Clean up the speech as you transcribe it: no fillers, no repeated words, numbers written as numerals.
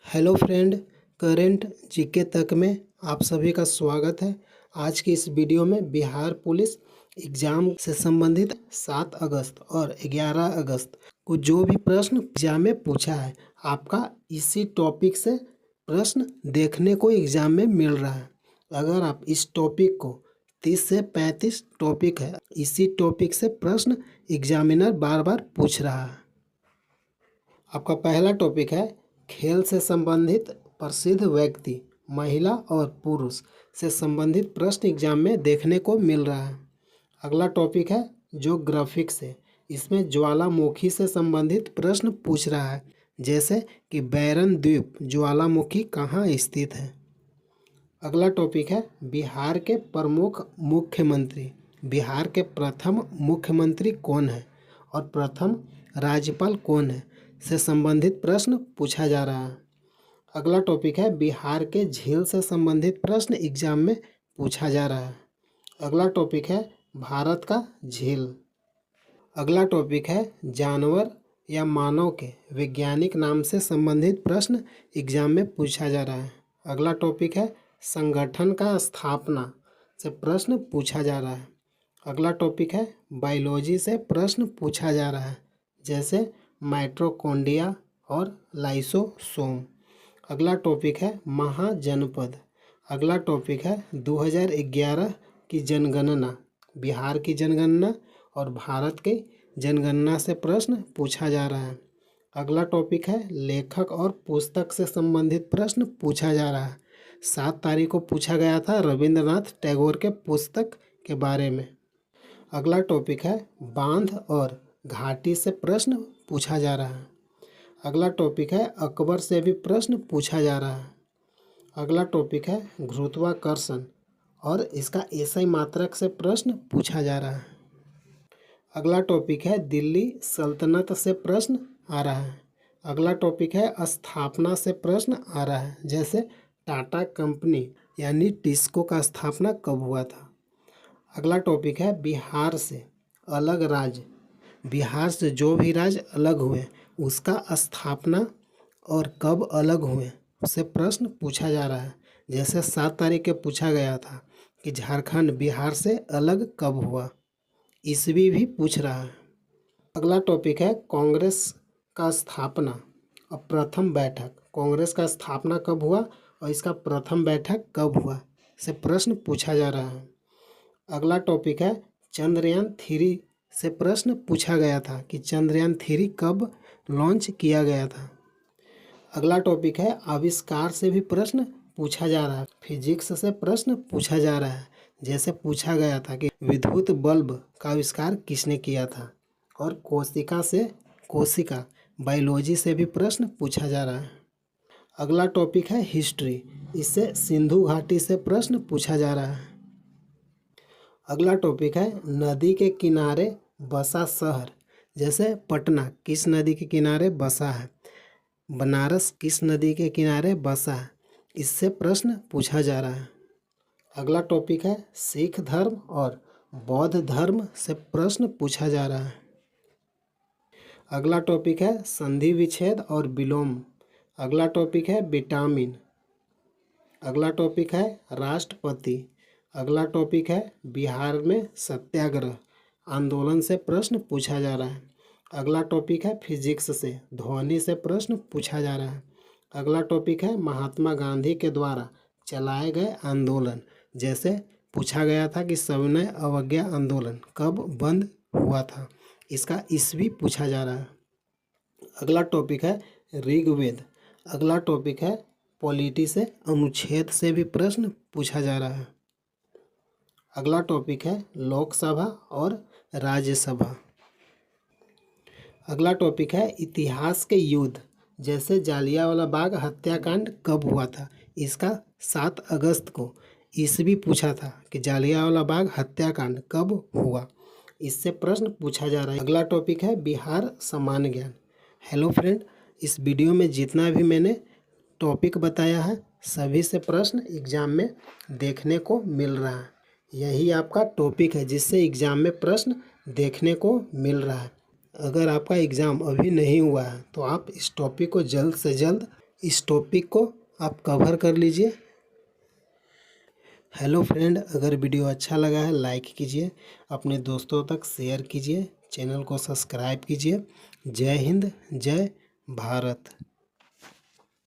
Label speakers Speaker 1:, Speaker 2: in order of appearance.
Speaker 1: Hello friend, current GK तक में आप सभी का स्वागत है। आज की इस वीडियो में बिहार पुलिस एग्ज़ाम से संबंधित 7 अगस्त और 11 अगस्त को जो भी प्रश्न एग्ज़ाम में पूछा है, आपका इसी टॉपिक से प्रश्न देखने को एग्ज़ाम में मिल रहा है। अगर आप इस टॉपिक को 30 से 35 टॉपिक है, इसी टॉपिक से प्रश्न एग्जामिनर बार बार पूछ रहा है। आपका पहला टॉपिक है खेल से संबंधित प्रसिद्ध व्यक्ति, महिला और पुरुष से संबंधित प्रश्न एग्जाम में देखने को मिल रहा है। अगला टॉपिक है ज्योग्राफिक से, इसमें ज्वालामुखी से संबंधित प्रश्न पूछ रहा है, जैसे कि बैरन द्वीप ज्वालामुखी कहाँ स्थित है। अगला टॉपिक है बिहार के प्रमुख मुख्यमंत्री, बिहार के प्रथम मुख्यमंत्री कौन है और प्रथम राज्यपाल कौन है से संबंधित प्रश्न पूछा जा रहा है। अगला टॉपिक है बिहार के झील से संबंधित प्रश्न एग्जाम में पूछा जा रहा है। अगला टॉपिक है भारत का झील। अगला टॉपिक है जानवर या मानव के वैज्ञानिक नाम से संबंधित प्रश्न एग्जाम में पूछा जा रहा है। अगला टॉपिक है संगठन का स्थापना से प्रश्न पूछा जा रहा है। अगला टॉपिक है बायोलॉजी से प्रश्न पूछा जा रहा है, जैसे माइटोकॉन्ड्रिया और लाइसोसोम। अगला टॉपिक है महाजनपद। अगला टॉपिक है 2011 की जनगणना, बिहार की जनगणना और भारत की जनगणना से प्रश्न पूछा जा रहा है। अगला टॉपिक है लेखक और पुस्तक से संबंधित प्रश्न पूछा जा रहा है। 7 तारीख को पूछा गया था रविंद्रनाथ टैगोर के पुस्तक के बारे में। अगला टॉपिक है बांध और घाटी से प्रश्न पूछा जा रहा है। अगला टॉपिक है अकबर से भी प्रश्न पूछा जा रहा है। अगला टॉपिक है गुरुत्वाकर्षण और इसका एसआई मात्रक से प्रश्न पूछा जा रहा है। अगला टॉपिक है दिल्ली सल्तनत से प्रश्न आ रहा है। अगला टॉपिक है स्थापना से प्रश्न आ रहा है, जैसे टाटा कंपनी यानी टिस्को का स्थापना कब हुआ था। अगला टॉपिक है बिहार से अलग राज्य, बिहार से जो भी राज्य अलग हुए उसका स्थापना और कब अलग हुए उससे प्रश्न पूछा जा रहा है, जैसे 7 तारीख के पूछा गया था कि झारखंड बिहार से अलग कब हुआ, ईस्वी भी पूछ रहा है। अगला टॉपिक है कांग्रेस का स्थापना और प्रथम बैठक, कांग्रेस का स्थापना कब हुआ और इसका प्रथम बैठक कब हुआ से प्रश्न पूछा जा रहा है। अगला टॉपिक है चंद्रयान 3 से प्रश्न पूछा गया था कि चंद्रयान 3 कब लॉन्च किया गया था। अगला टॉपिक है आविष्कार से भी प्रश्न पूछा जा रहा है, फिजिक्स से प्रश्न पूछा जा रहा है, जैसे पूछा गया था कि विद्युत बल्ब का आविष्कार किसने किया था। और कोशिका बायोलॉजी से भी प्रश्न पूछा जा रहा है। अगला टॉपिक है हिस्ट्री, इससे सिंधु घाटी से प्रश्न पूछा जा रहा है। अगला टॉपिक है नदी के किनारे बसा शहर, जैसे पटना किस नदी के किनारे बसा है, बनारस किस नदी के किनारे बसा है, इससे प्रश्न पूछा जा रहा है। अगला टॉपिक है सिख धर्म और बौद्ध धर्म से प्रश्न पूछा जा रहा है। अगला टॉपिक है संधि विच्छेद और विलोम। अगला टॉपिक है विटामिन। अगला टॉपिक है राष्ट्रपति। अगला टॉपिक है बिहार में सत्याग्रह आंदोलन से प्रश्न पूछा जा रहा है। अगला टॉपिक है फिजिक्स से ध्वनि से प्रश्न पूछा जा रहा है। अगला टॉपिक है महात्मा गांधी के द्वारा चलाए गए आंदोलन, जैसे पूछा गया था कि सविनय अवज्ञा आंदोलन कब बंद हुआ था, इसका ईस्वी पूछा जा रहा है। अगला टॉपिक है ऋग्वेद। अगला टॉपिक है पॉलिटी से अनुच्छेद से भी प्रश्न पूछा जा रहा है। अगला टॉपिक है लोकसभा और राज्यसभा। अगला टॉपिक है इतिहास के युद्ध, जैसे जालियांवाला बाग हत्याकांड कब हुआ था, इसका 7 अगस्त को ईस्वी पूछा था कि जालियांवाला बाग हत्याकांड कब हुआ, इससे प्रश्न पूछा जा रहा है। अगला टॉपिक है बिहार सामान्य ज्ञान। हेलो फ्रेंड, इस वीडियो में जितना भी मैंने टॉपिक बताया है सभी से प्रश्न एग्जाम में देखने को मिल रहा है। यही आपका टॉपिक है जिससे एग्ज़ाम में प्रश्न देखने को मिल रहा है। अगर आपका एग्ज़ाम अभी नहीं हुआ है तो आप इस टॉपिक को जल्द से जल्द इस टॉपिक को आप कवर कर लीजिए। हेलो फ्रेंड, अगर वीडियो अच्छा लगा है लाइक कीजिए, अपने दोस्तों तक शेयर कीजिए, चैनल को सब्सक्राइब कीजिए। जय हिंद, जय भारत।